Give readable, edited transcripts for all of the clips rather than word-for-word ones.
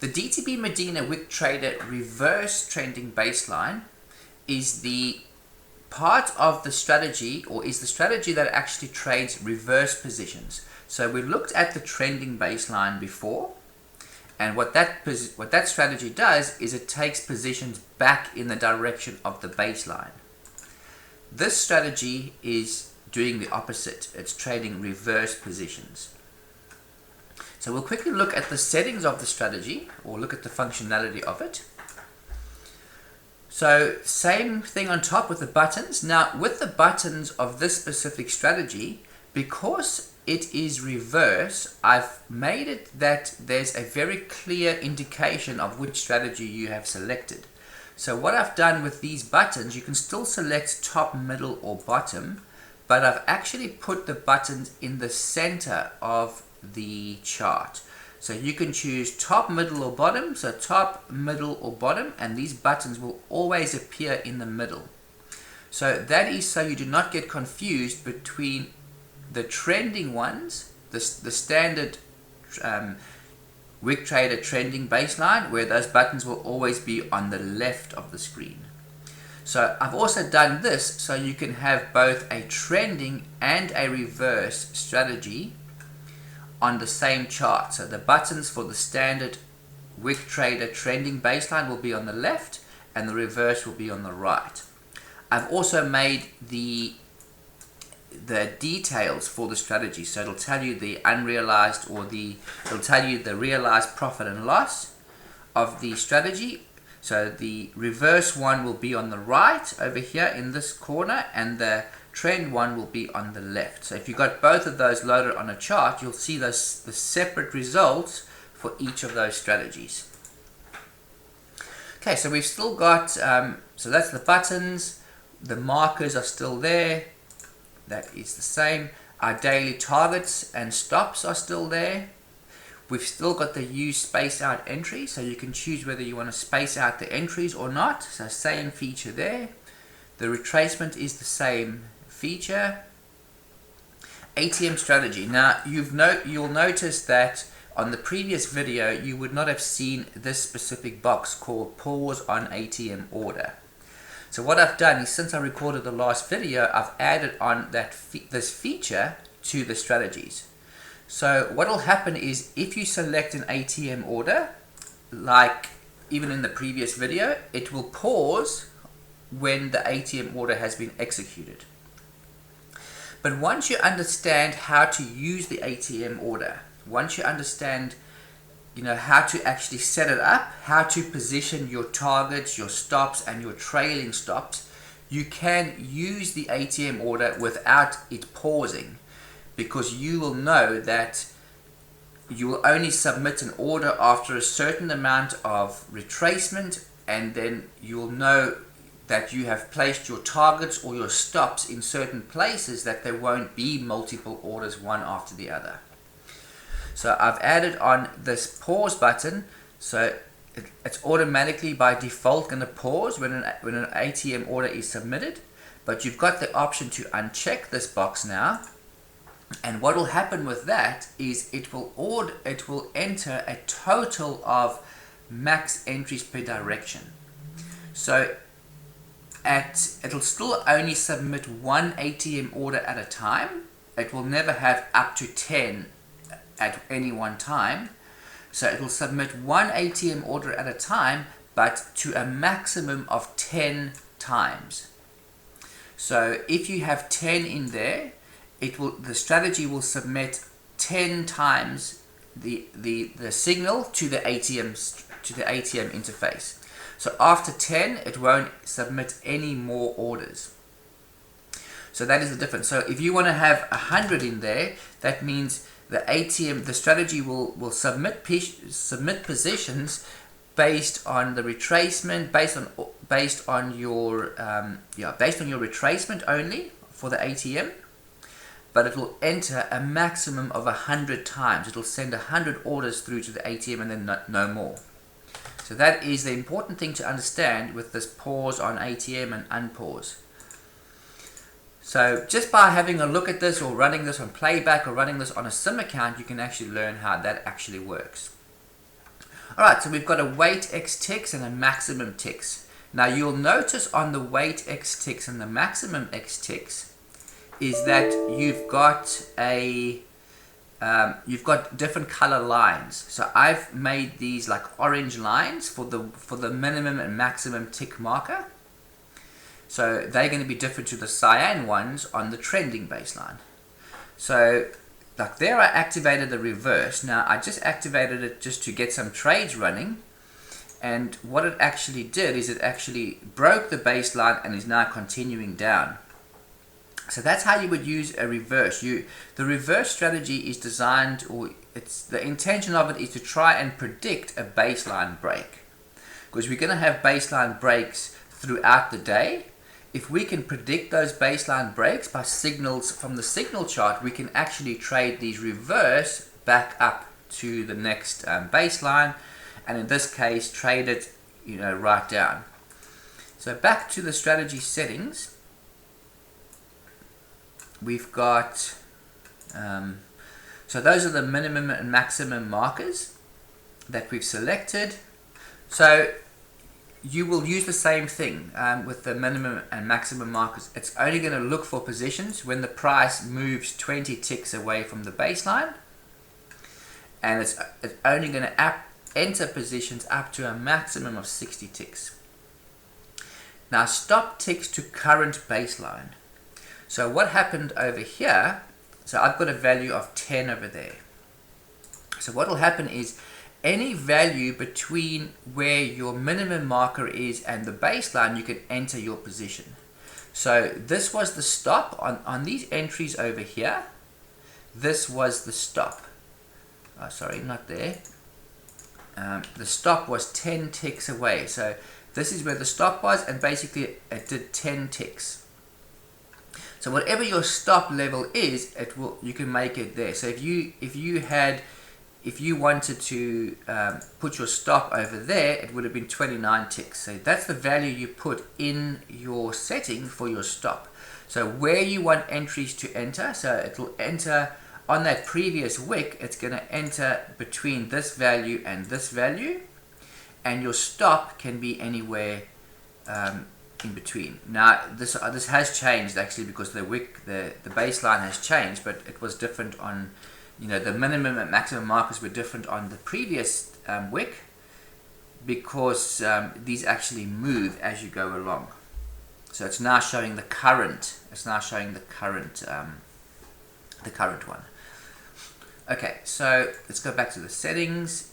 The DTB Modena Wick Trader reverse trending baseline is the part of the strategy, or is the strategy that actually trades reverse positions. So we looked at the trending baseline before, and what that strategy does is it takes positions back in the direction of the baseline. This strategy is doing the opposite. It's trading reverse positions. So we'll quickly look at the settings of the strategy, or look at the functionality of it. So same thing on top with the buttons. Now with the buttons of this specific strategy, because it is reverse, I've made it that there's a very clear indication of which strategy you have selected. So what I've done with these buttons, you can still select top, middle or bottom, but I've actually put the buttons in the center of the chart. So you can choose top, middle or bottom, so top, middle or bottom, and these buttons will always appear in the middle. So that is so you do not get confused between the trending ones, the standard Wick Trader trending baseline, where those buttons will always be on the left of the screen. So I've also done this so you can have both a trending and a reverse strategy on the same chart. So the buttons for the standard Wick Trader trending baseline will be on the left and the reverse will be on the right. I've also made the details for the strategy, so it'll tell you the unrealized, or it'll tell you the realized profit and loss of the strategy. So the reverse one will be on the right over here in this corner, and the trend one will be on the left. So if you've got both of those loaded on a chart, you'll see the separate results for each of those strategies. Okay, so we've still got, so that's the buttons, the markers are still there, that is the same. Our daily targets and stops are still there. We've still got the use space out entry, so you can choose whether you want to space out the entries or not. So same feature there. The retracement is the same feature. ATM strategy. Now you'll notice that on the previous video you would not have seen this specific box called pause on ATM order. So what I've done is, since I recorded the last video, I've added on this feature to the strategies. So what will happen is, if you select an ATM order, like even in the previous video, it will pause when the ATM order has been executed. But once you understand how to use the ATM order, once you understand how to actually set it up, how to position your targets, your stops and your trailing stops, you can use the ATM order without it pausing, because you will know that you will only submit an order after a certain amount of retracement, and then you'll know that you have placed your targets or your stops in certain places, that there won't be multiple orders one after the other. So I've added on this pause button, so it's automatically by default going to pause when an ATM order is submitted, but you've got the option to uncheck this box now, and what will happen with that is it will enter a total of max entries per direction. So it'll still only submit one ATM order at a time. It will never have up to 10 at any one time. So it will submit one ATM order at a time, but to a maximum of 10 times. So if you have 10 in there, the strategy will submit 10 times the signal to the ATM interface. So after 10, it won't submit any more orders. So that is the difference. So if you want to have 100 in there, that means the strategy will submit positions based on the retracement, based on your retracement only for the ATM, but it will enter a maximum of 100 times. It will send 100 orders through to the ATM and then no more. So that is the important thing to understand with this pause on ATM and unpause. So just by having a look at this, or running this on playback, or running this on a sim account, you can actually learn how that actually works. Alright, so we've got a weight X ticks and a maximum ticks. Now you'll notice on the weight X ticks and the maximum X ticks is that you've got different color lines. So I've made these like orange lines for the minimum and maximum tick marker. So they're going to be different to the cyan ones on the trending baseline. So like there I activated the reverse. Now I just activated it just to get some trades running, and what it actually did is it actually broke the baseline and is now continuing down. So that's how you would use a reverse. The reverse strategy is designed, or the intention of it is to try and predict a baseline break, because we're going to have baseline breaks throughout the day. If we can predict those baseline breaks by signals from the signal chart, we can actually trade these reverse back up to the next baseline, and in this case trade it right down. So back to the strategy settings, we've got so those are the minimum and maximum markers that we've selected. So you will use the same thing with the minimum and maximum markers. It's only going to look for positions when the price moves 20 ticks away from the baseline, and it's only going to enter positions up to a maximum of 60 ticks. Now stop ticks to current baseline. So what happened over here, so I've got a value of 10 over there. So what will happen is any value between where your minimum marker is and the baseline, you can enter your position. So this was the stop on these entries over here. This was the stop. Oh, sorry, not there. The stop was 10 ticks away. So this is where the stop was, and basically it did 10 ticks. So whatever your stop level is, you can make it there. So if you wanted to put your stop over there, it would have been 29 ticks. So that's the value you put in your setting for your stop. So where you want entries to enter, so it will enter on that previous wick, it's going to enter between this value and this value, and your stop can be anywhere in between. Now this has changed actually, because the wick, the baseline has changed, but it was different on, the minimum and maximum markers were different on the previous wick, because these actually move as you go along. So it's now showing the current. It's now showing the current one. Okay, so let's go back to the settings.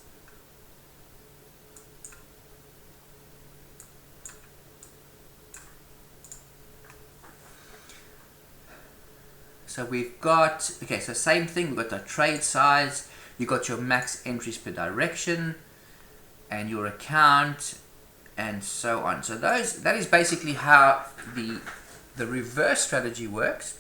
So we've got, okay, so same thing, we've got the trade size, you've got your max entries per direction, and your account, and so on. So that is basically how the reverse strategy works.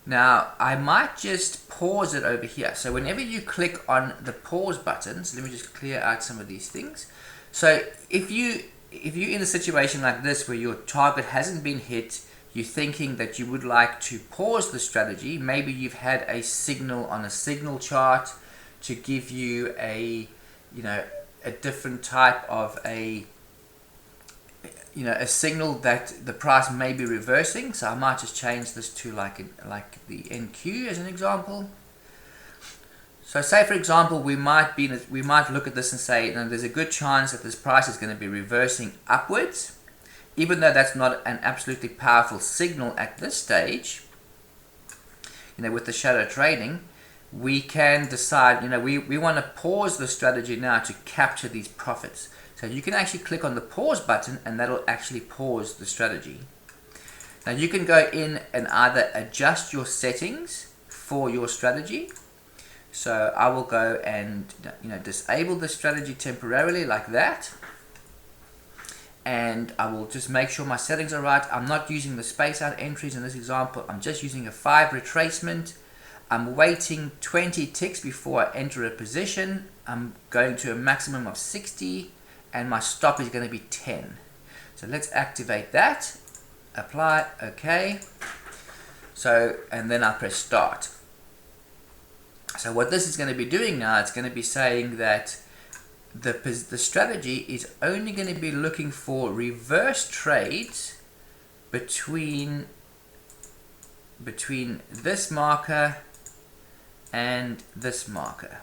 Now, I might just pause it over here. So whenever you click on the pause buttons, let me just clear out some of these things. So if you're in a situation like this where your target hasn't been hit, you're thinking that you would like to pause the strategy, maybe you've had a signal on a signal chart to give you a different type of a signal that the price may be reversing. So I might just change this to like the NQ as an example. So say for example we might look at this and say, there's a good chance that this price is going to be reversing upwards. Even though that's not an absolutely powerful signal at this stage, with the shadow trading, we can decide, we want to pause the strategy now to capture these profits. So you can actually click on the pause button, and that'll actually pause the strategy. Now you can go in and either adjust your settings for your strategy. So I will go and disable the strategy temporarily like that. And I will just make sure my settings are right. I'm not using the space out entries in this example. I'm just using a 5 retracement. I'm waiting 20 ticks before I enter a position. I'm going to a maximum of 60, and my stop is going to be 10. So let's activate that. Apply, okay. So, and then I press start. So what this is going to be doing now, it's going to be saying that the strategy is only going to be looking for reverse trades between this marker and this marker.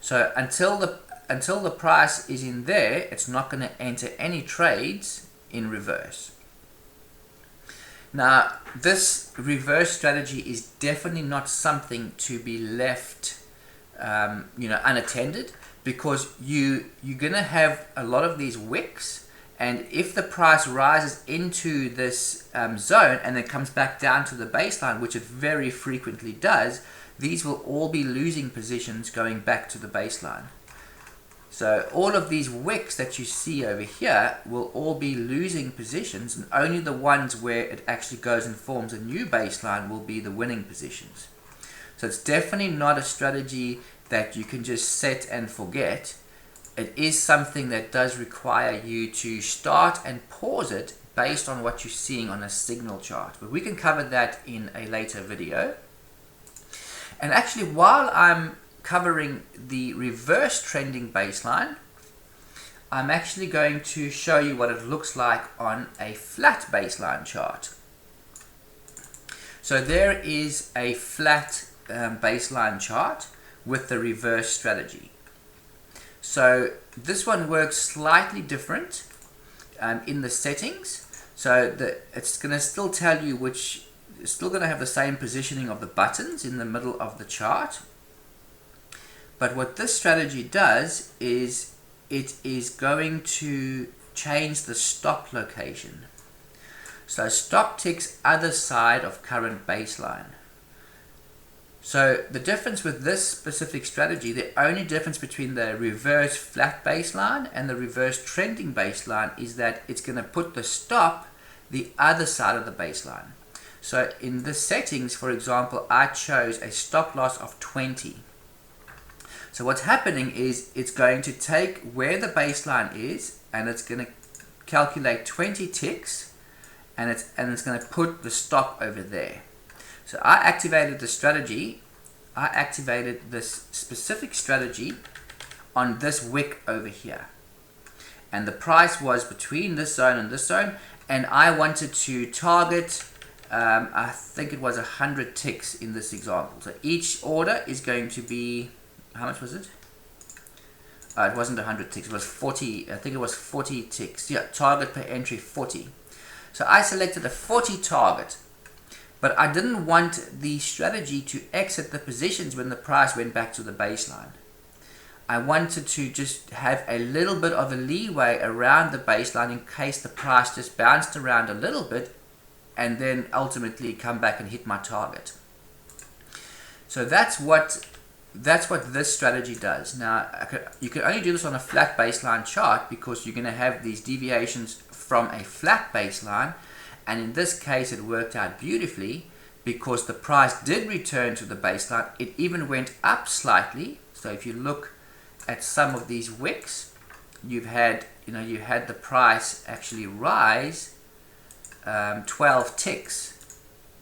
So until the price is in there, it's not going to enter any trades in reverse. Now, this reverse strategy is definitely not something to be left unattended, because you're going to have a lot of these wicks, and if the price rises into this zone and then comes back down to the baseline, which it very frequently does, these will all be losing positions going back to the baseline. So all of these wicks that you see over here will all be losing positions, and only the ones where it actually goes and forms a new baseline will be the winning positions. So it's definitely not a strategy that you can just set and forget. It is something that does require you to start and pause it based on what you're seeing on a signal chart. But we can cover that in a later video. And actually, while I'm covering the reverse trending baseline, I'm actually going to show you what it looks like on a flat baseline chart. So there is a flat baseline chart with the reverse strategy. So this one works slightly different in the settings. So it's going to still tell you which, it's still going to have the same positioning of the buttons in the middle of the chart. But what this strategy does is it is going to change the stop location. So stop ticks other side of current baseline. So the difference with this specific strategy, the only difference between the reverse flat baseline and the reverse trending baseline is that it's going to put the stop the other side of the baseline. So in the settings, for example, I chose a stop loss of 20. So what's happening is it's going to take where the baseline is, and it's going to calculate 20 ticks, and it's going to put the stop over there. So I activated the strategy. I activated this specific strategy on this wick over here, and the price was between this zone and this zone, and I wanted to target I think it was 100 ticks in this example. So each order is going to be, how much was it? It wasn't 100 ticks, it was 40, I think it was 40 ticks. Yeah, target per entry 40. So I selected a 40 target, but I didn't want the strategy to exit the positions when the price went back to the baseline. I wanted to just have a little bit of a leeway around the baseline in case the price just bounced around a little bit and then ultimately come back and hit my target. So that's what this strategy does. Now, you can only do this on a flat baseline chart because you're going to have these deviations from a flat baseline, and in this case it worked out beautifully because the price did return to the baseline. It even went up slightly. So if you look at some of these wicks, you had the price actually rise 12 ticks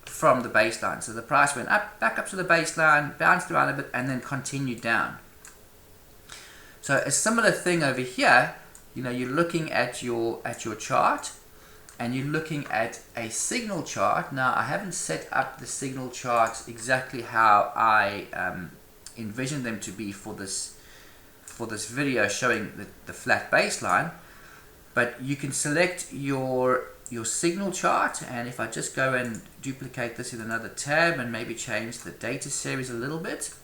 from the baseline. So the price went up, back up to the baseline, bounced around a bit, and then continued down. So a similar thing over here. You're looking at your chart, and you're looking at a signal chart. Now, I haven't set up the signal charts exactly how I envisioned them to be for this video showing the flat baseline, but you can select your signal chart, and if I just go and duplicate this in another tab and maybe change the data series a little bit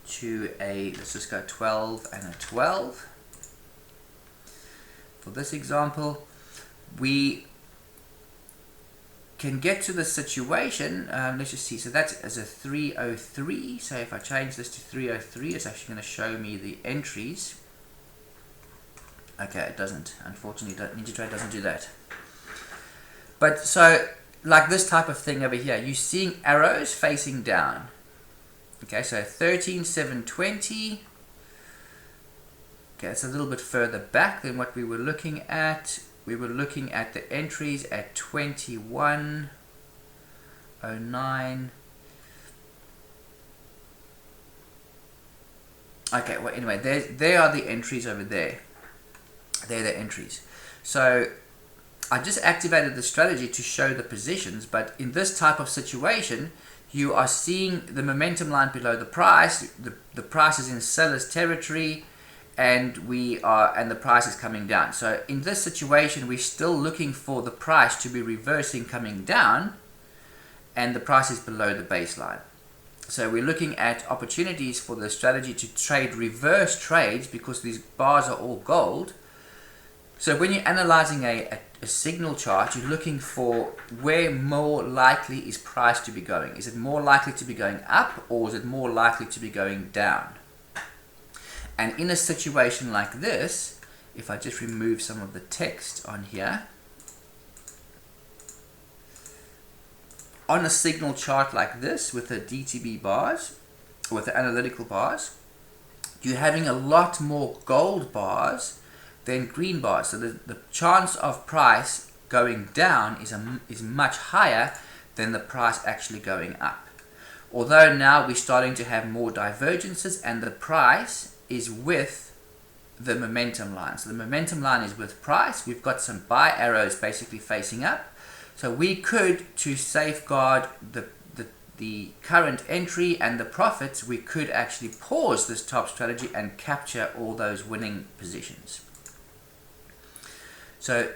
to let's just go 12 and a 12 for this example, we can get to the situation. Let's just see. So that's as a 303. So if I change this to 303, it's actually going to show me the entries. Okay, it doesn't. Unfortunately, NinjaTrader doesn't do that. But so, like this type of thing over here, you're seeing arrows facing down. Okay, so 13,720. Okay, it's a little bit further back than what we were looking at. We were looking at the entries at 2109. Okay, well anyway, there are the entries over there. They're the entries. So I just activated the strategy to show the positions, but in this type of situation, you are seeing the momentum line below the price. The price is in seller's territory, and the price is coming down. So in this situation, we're still looking for the price to be reversing, coming down, and the price is below the baseline. So we're looking at opportunities for the strategy to trade reverse trades because these bars are all gold. So when you're analyzing a signal chart, you're looking for where more likely is price to be going. Is it more likely to be going up, or is it more likely to be going down? And in a situation like this, if I just remove some of the text on here, on a signal chart like this with the DTB bars, with the analytical bars, you're having a lot more gold bars than green bars. So the chance of price going down is much higher than the price actually going up. Although now we're starting to have more divergences, and the price is with the momentum line. So the momentum line is with price. We've got some buy arrows basically facing up. So we could, to safeguard the current entry and the profits, we could actually pause this top strategy and capture all those winning positions. So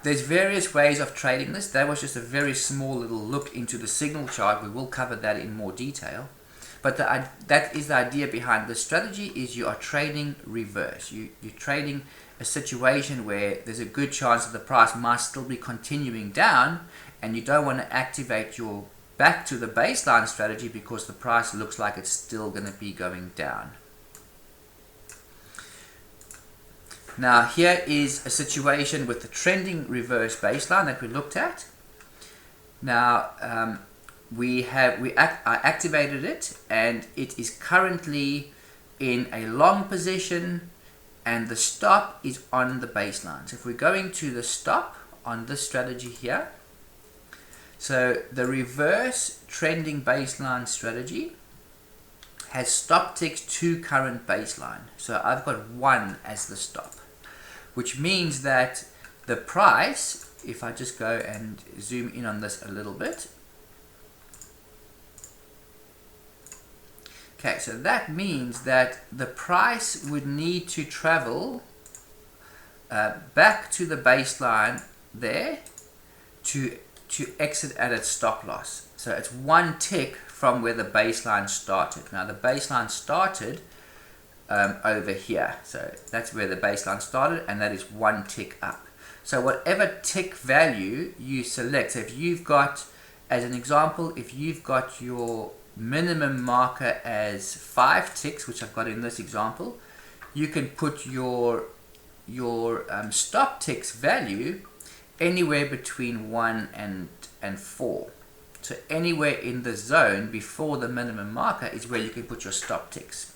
there's various ways of trading this. That was just a very small little look into the signal chart. We will cover that in more detail. But that is the idea behind this strategy, is you are trading reverse. You're trading a situation where there's a good chance that the price might still be continuing down, and you don't want to activate your back to the baseline strategy because the price looks like it's still going to be going down. Now here is a situation with the trending reverse baseline that we looked at. Now I activated it, and it is currently in a long position, and the stop is on the baseline. So if we're going to the stop on this strategy here, so the reverse trending baseline strategy has stop ticks to current baseline. So I've got 1 as the stop, which means that the price, if I just go and zoom in on this a little bit, okay, so that means that the price would need to travel back to the baseline there to exit at its stop loss. So it's 1 tick from where the baseline started. Now the baseline started over here, so that's where the baseline started, and that is 1 tick up. So whatever tick value you select, so if you've got, as an example, if you've got your minimum marker as 5 ticks, which I've got in this example, you can put your stop ticks value anywhere between 1 and 4. So anywhere in the zone before the minimum marker is where you can put your stop ticks.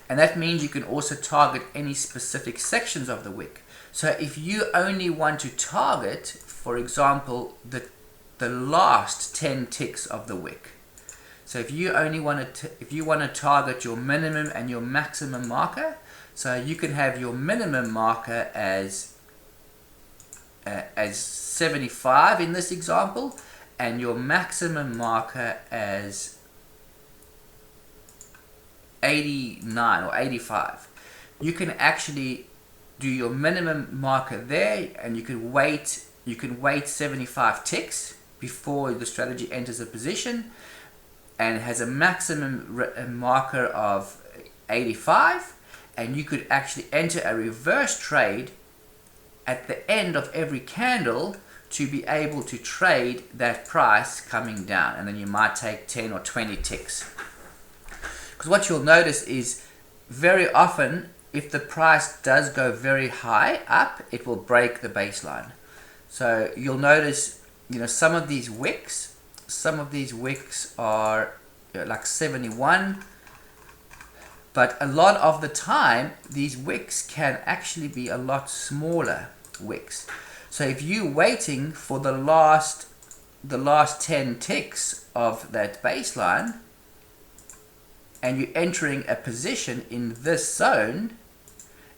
And that means you can also target any specific sections of the wick. So if you only want to target, for example, the last 10 ticks of the wick. So if you only want to target your minimum and your maximum marker, so you can have your minimum marker as 75 in this example, and your maximum marker as 89 or 85. You can actually do your minimum marker there, and you can wait 75 ticks before the strategy enters a position, and has a maximum marker of 85, and you could actually enter a reverse trade at the end of every candle to be able to trade that price coming down, and then you might take 10 or 20 ticks. Because what you'll notice is very often, if the price does go very high up, it will break the baseline. So you'll notice, some of these wicks are like 71, but a lot of the time these wicks can actually be a lot smaller wicks. So if you're waiting for the last 10 ticks of that baseline, and you're entering a position in this zone,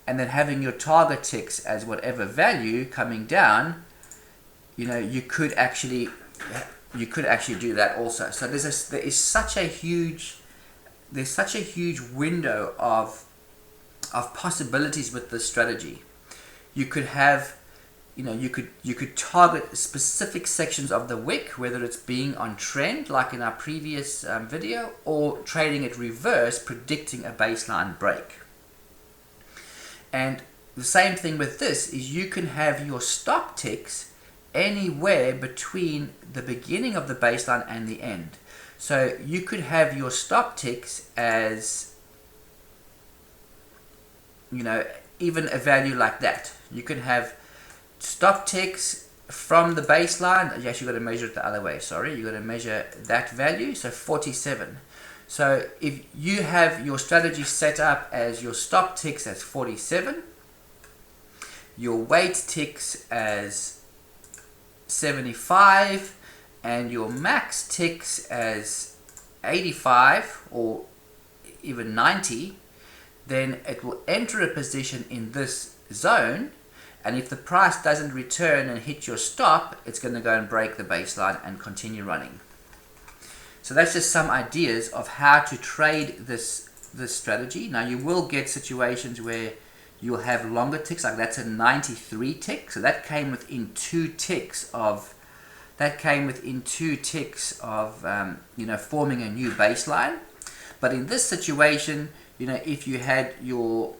and then having your target ticks as whatever value coming down, you could actually do that also. So there's such a huge window of possibilities with this strategy. You could have, you could target specific sections of the wick, whether it's being on trend like in our previous video, or trading it reverse, predicting a baseline break. And the same thing with this is you can have your stop ticks anywhere between the beginning of the baseline and the end. So you could have your stop ticks as, even a value like that. You can have stop ticks from the baseline. You actually got to measure it the other way, sorry. You got to measure that value, so 47. So if you have your strategy set up as your stop ticks as 47, your weight ticks as 75, and your max ticks as 85 or even 90, then it will enter a position in this zone, and if the price doesn't return and hit your stop, it's going to go and break the baseline and continue running. So that's just some ideas of how to trade this strategy. Now you will get situations where you'll have longer ticks, like that's a 93 tick. So that came within 2 ticks of forming a new baseline. But in this situation, if you had your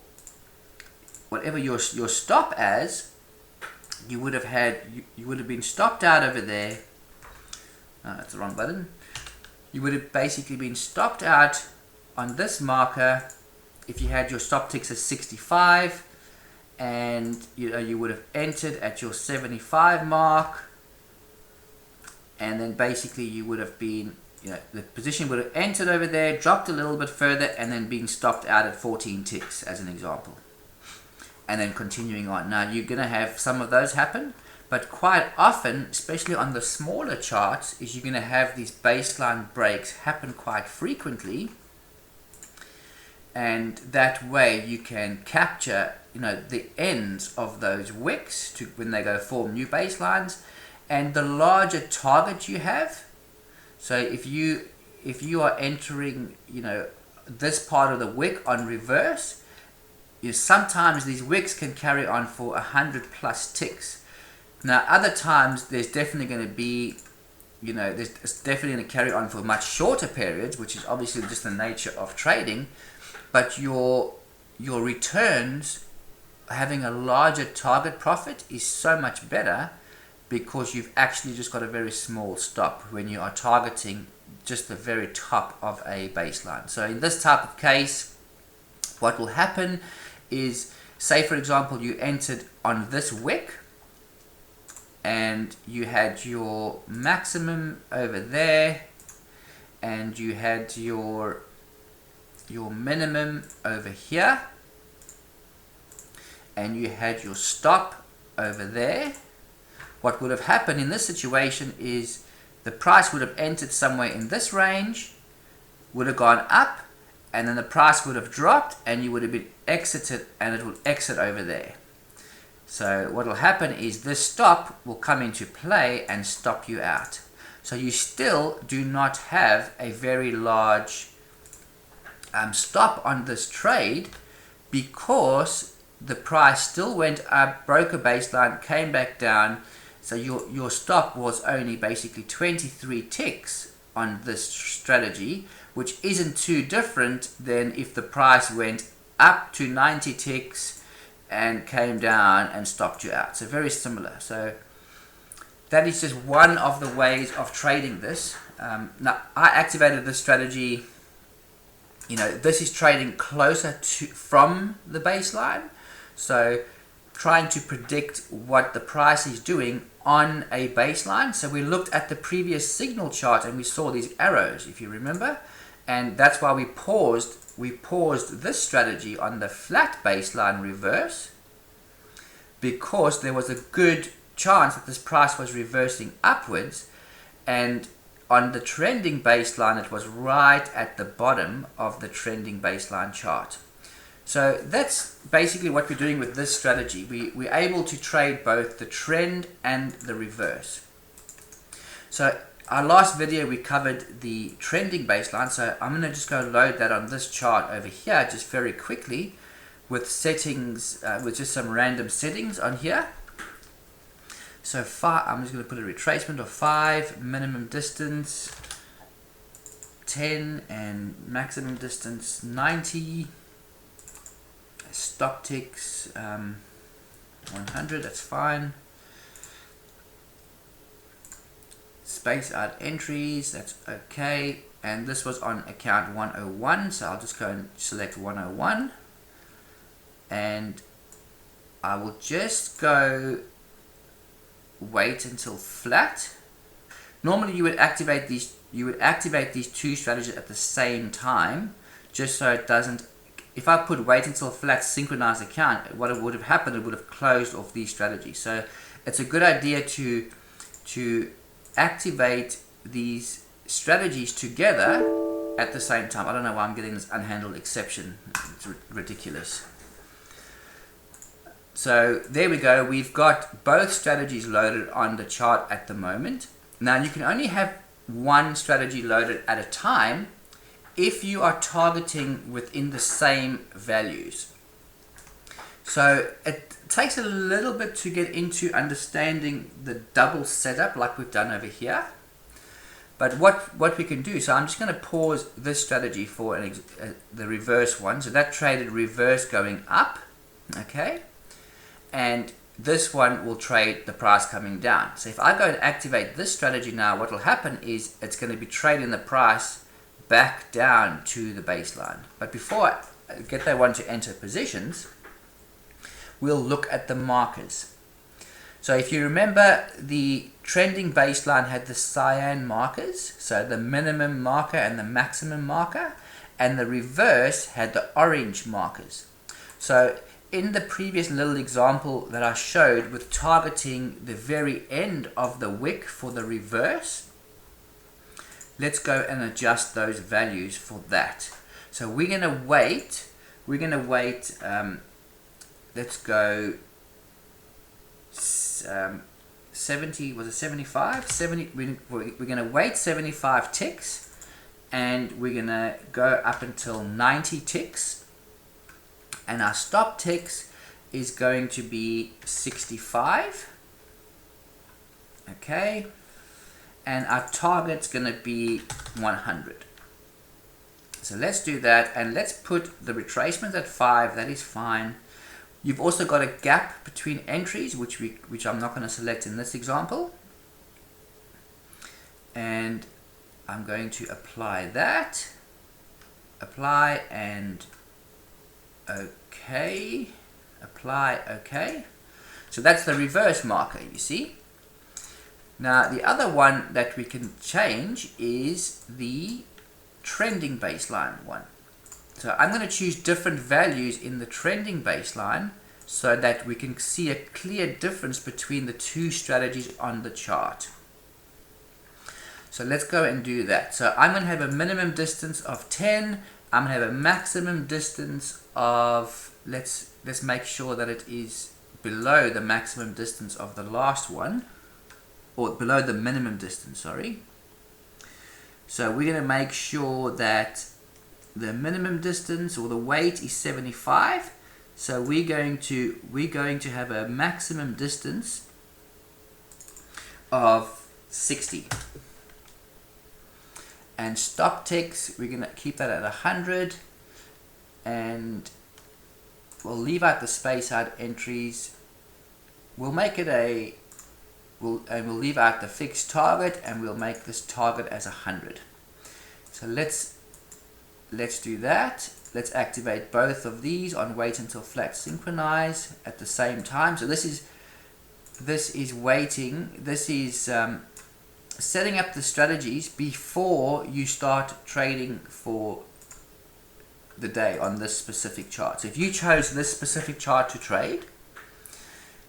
whatever your stop as, you would have been stopped out over there. Oh, that's the wrong button. You would have basically been stopped out on this marker if you had your stop ticks as 65, and you would have entered at your 75 mark, and then basically you would have been, the position would have entered over there, dropped a little bit further, and then being stopped out at 14 ticks as an example, and then continuing on. Now you're going to have some of those happen, but quite often, especially on the smaller charts, is you're going to have these baseline breaks happen quite frequently, and that way you can capture the ends of those wicks to when they go form new baselines, and the larger target you have. So if you are entering this part of the wick on reverse, sometimes these wicks can carry on for 100+ ticks. Now other times there's definitely going to be, it's definitely going to carry on for much shorter periods, which is obviously just the nature of trading. But your returns, having a larger target profit, is so much better because you've actually just got a very small stop when you are targeting just the very top of a baseline. So in this type of case, what will happen is, say for example you entered on this wick and you had your maximum over there, and you had your minimum over here, and you had your stop over there. What would have happened in this situation is the price would have entered somewhere in this range, would have gone up, and then the price would have dropped, and you would have been exited, and it will exit over there. So what will happen is this stop will come into play and stop you out. So you still do not have a very large stop on this trade, because the price still went up, broke a baseline, came back down. So your stop was only basically 23 ticks on this strategy, which isn't too different than if the price went up to 90 ticks and came down and stopped you out. So very similar. So that is just one of the ways of trading this. Now I activated this strategy. This is trading closer from the baseline. So trying to predict what the price is doing on a baseline. So we looked at the previous signal chart and we saw these arrows, if you remember, and that's why we paused this strategy on the flat baseline reverse, because there was a good chance that this price was reversing upwards, and on the trending baseline, it was right at the bottom of the trending baseline chart. So that's basically what we're doing with this strategy. We're able to trade both the trend and the reverse. So our last video we covered the trending baseline, so I'm going to just go load that on this chart over here just very quickly with settings, with just some random settings on here. So I'm just going to put a retracement of 5, minimum distance 10, and maximum distance 90. Stop ticks 100, that's fine. Space out entries, that's okay. And this was on account 101, so I'll just go and select 101. And I will just go wait until flat. Normally you would activate these two strategies at the same time, just so it doesn't. If I put wait until flat synchronized account, what would have happened, it would have closed off these strategies. So it's a good idea to activate these strategies together at the same time. I don't know why I'm getting this unhandled exception. It's ridiculous. So there we go. We've got both strategies loaded on the chart at the moment. Now you can only have one strategy loaded at a time if you are targeting within the same values. So it takes a little bit to get into understanding the double setup like we've done over here. But what we can do, so I'm just going to pause this strategy for the reverse one. So that traded reverse going up, okay? And this one will trade the price coming down. So if I go and activate this strategy now, what will happen is it's going to be trading the price back down to the baseline. But before I get that one to enter positions, we'll look at the markers. So if you remember, the trending baseline had the cyan markers, so the minimum marker and the maximum marker, and the reverse had the orange markers. So in the previous little example that I showed with targeting the very end of the wick for the reverse, let's go and adjust those values for that. So we're going to wait, let's go 70, was it 75? 70, we're going to wait 75 ticks, and we're going to go up until 90 ticks, and our stop ticks is going to be 65, okay, and our target's going to be 100. So let's do that, and let's put the retracement at 5, that is fine. You've also got a gap between entries, which I'm not going to select in this example. And I'm going to apply that. Apply and OK. Apply, OK. So that's the reverse marker, you see. Now the other one that we can change is the trending baseline one. So I'm going to choose different values in the trending baseline so that we can see a clear difference between the two strategies on the chart. So let's go and do that. So I'm going to have a minimum distance of 10. I'm going to have a maximum distance of, let's make sure that it is below the maximum distance of the last one, or below the minimum distance, sorry. So we're going to make sure that the minimum distance or the weight is 75. So we're going to have a maximum distance of 60. And stop ticks, we're going to keep that at 100, and we'll leave out the space out entries. We'll make it we'll leave out the fixed target, and we'll make this target as 100. So let's do that. Let's activate both of these on wait until flat synchronize at the same time. So this is waiting. This is setting up the strategies before you start trading for the day on this specific chart. So if you chose this specific chart to trade,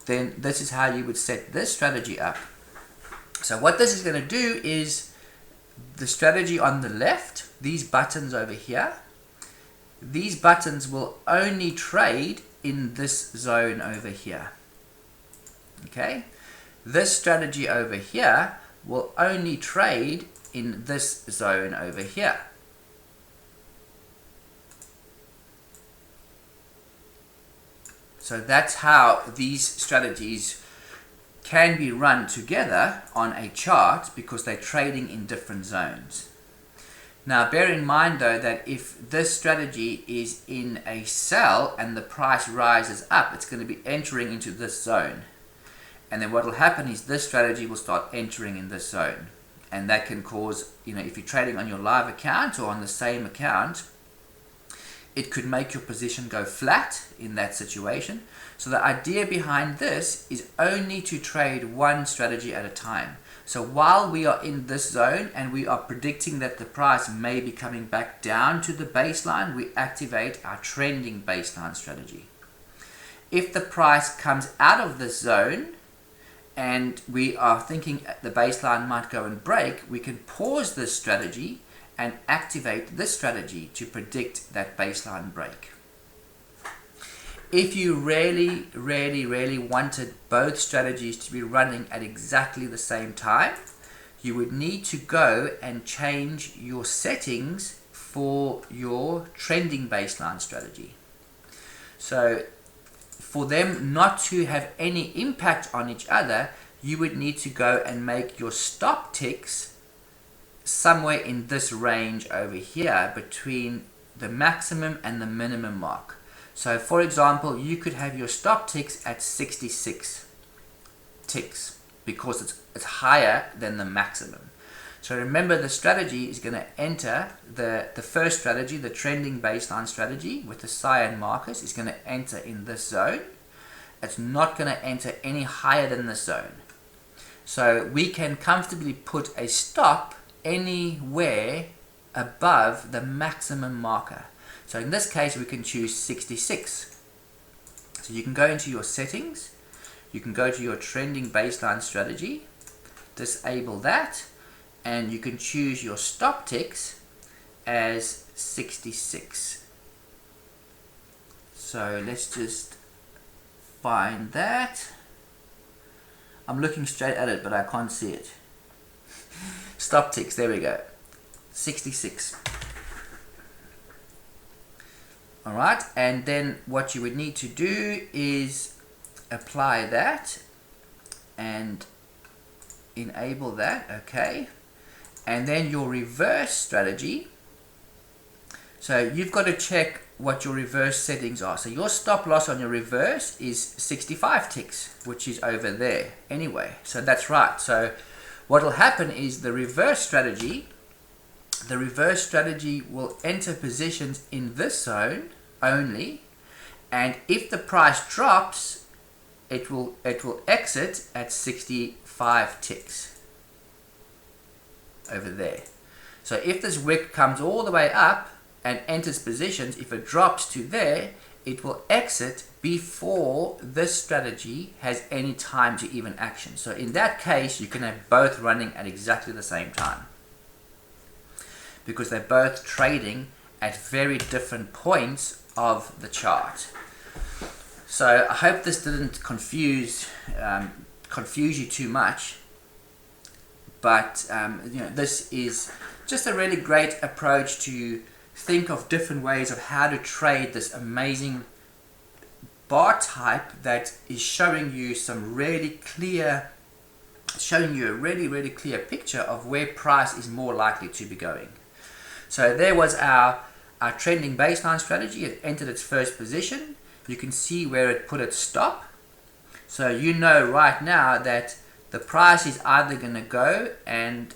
then this is how you would set this strategy up. So what this is going to do is the strategy on the left, these buttons over here, these buttons will only trade in this zone over here. Okay, this strategy over here will only trade in this zone over here. So that's how these strategies can be run together on a chart, because they're trading in different zones. Now bear in mind though that if this strategy is in a sell and the price rises up, it's going to be entering into this zone. And then what will happen is this strategy will start entering in this zone. And that can cause, if you're trading on your live account or on the same account, it could make your position go flat in that situation. So the idea behind this is only to trade one strategy at a time. So while we are in this zone and we are predicting that the price may be coming back down to the baseline, we activate our trending baseline strategy. If the price comes out of this zone and we are thinking the baseline might go and break, we can pause this strategy and activate this strategy to predict that baseline break. If you really wanted both strategies to be running at exactly the same time, you would need to go and change your settings for your trending baseline strategy. So for them not to have any impact on each other, you would need to go and make your stop ticks somewhere in this range over here between the maximum and the minimum mark. So for example, you could have your stop ticks at 66 ticks because it's higher than the maximum. So remember, the strategy is going to enter, the first strategy, the trending baseline strategy with the cyan markers, is going to enter in this zone. It's not going to enter any higher than this zone. So we can comfortably put a stop anywhere above the maximum marker. So in this case we can choose 66. So you can go into your settings, you can go to your trending baseline strategy, disable that, and you can choose your stop ticks as 66. So let's just find that. I'm looking straight at it but I can't see it. Stop ticks, there we go, 66. Alright, and then what you would need to do is apply that and enable that, okay. And then your reverse strategy, so you've got to check what your reverse settings are. So your stop loss on your reverse is 65 ticks, which is over there anyway, so that's right. So what will happen is the reverse strategy will enter positions in this zone only, and if the price drops, it will exit at 65 ticks over there. So if this wick comes all the way up and enters positions, if it drops to there, it will exit before this strategy has any time to even action. So in that case, you can have both running at exactly the same time, because they're both trading at very different points of the chart. So I hope this didn't confuse you too much, but this is just a really great approach to think of different ways of how to trade this amazing bar type that is showing you some really clear, a really clear picture of where price is more likely to be going. So there was our trending baseline strategy. It entered its first position. You can see where it put its stop. So you know right now that the price is either going to go and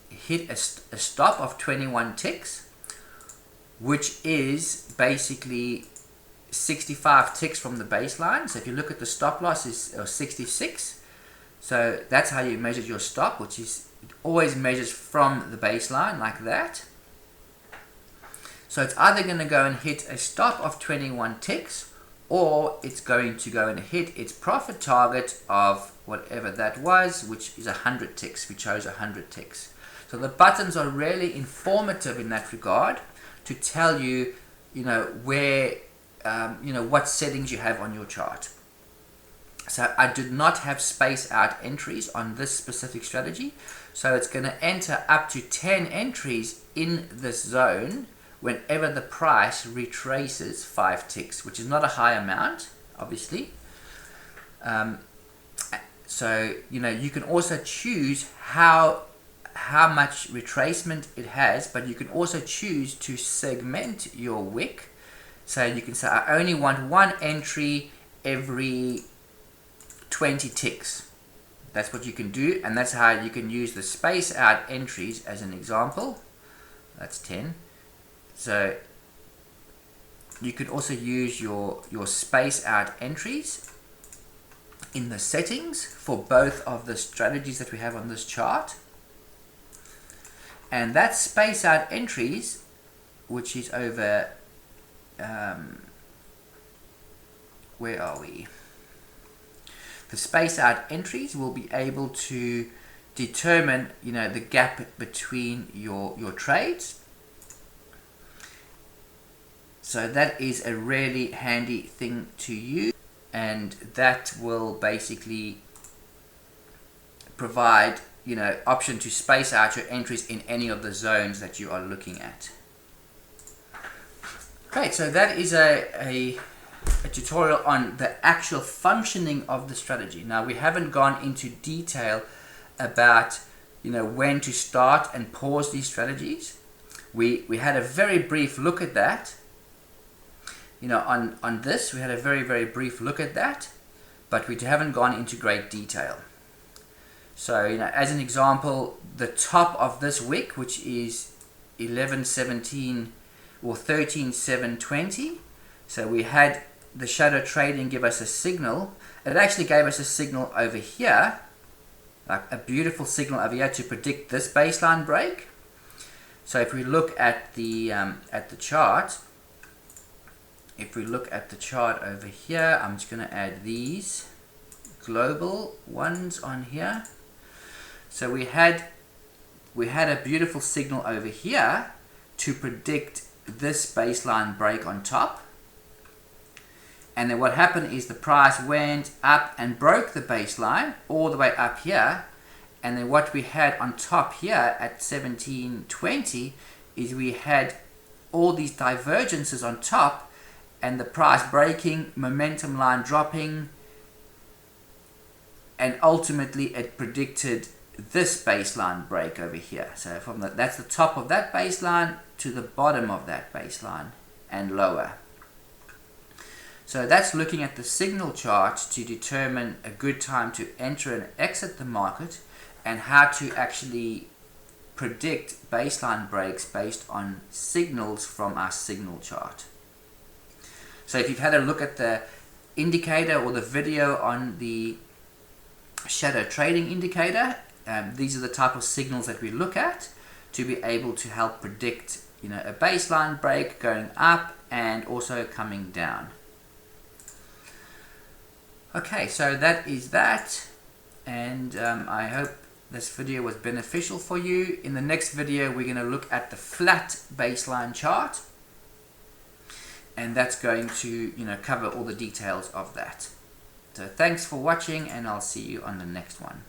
hit a stop of 21 ticks, which is basically 65 ticks from the baseline. So if you look at the stop loss is 66. So that's how you measure your stop, which is, it always measures from the baseline like that. So it's either going to go and hit a stop of 21 ticks, or it's going to go and hit its profit target of whatever that was, which is 100 ticks. We chose 100 ticks. So the buttons are really informative in that regard to tell you, where, what settings you have on your chart. So I did not have space out entries on this specific strategy. So it's going to enter up to 10 entries in this zone whenever the price retraces 5 ticks, which is not a high amount, obviously. So, you can also choose how much retracement it has, but you can also choose to segment your wick. So you can say, I only want one entry every 20 ticks. That's what you can do, and that's how you can use the space out entries as an example. That's 10. So you could also use your space out entries in the settings for both of the strategies that we have on this chart. And that space out entries, which is over, where are we? The space out entries will be able to determine, the gap between your trades. So that is a really handy thing to use, and that will basically provide, option to space out your entries in any of the zones that you are looking at. Okay, so that is a tutorial on the actual functioning of the strategy. Now, we haven't gone into detail about, when to start and pause these strategies. We had a very brief look at that. On this, we had a very, very brief look at that, but we haven't gone into great detail. So, as an example, the top of this wick, which is 11.17 or 13.720, so we had the shadow trading give us a signal. It actually gave us a signal over here, like a beautiful signal over here to predict this baseline break. So if we look at the chart, over here, I'm just going to add these global ones on here. So we had a beautiful signal over here to predict this baseline break on top. And then what happened is the price went up and broke the baseline all the way up here. And then what we had on top here at 17.20 is we had all these divergences on top, and the price breaking, momentum line dropping, and ultimately it predicted this baseline break over here. So that's the top of that baseline to the bottom of that baseline and lower. So that's looking at the signal chart to determine a good time to enter and exit the market, and how to actually predict baseline breaks based on signals from our signal chart. So if you've had a look at the indicator or the video on the shadow trading indicator, these are the type of signals that we look at to be able to help predict, a baseline break going up and also coming down. Okay, so that is that, and I hope this video was beneficial for you. In the next video, we're going to look at the flat baseline chart, and that's going to cover all the details of that. So thanks for watching, and I'll see you on the next one.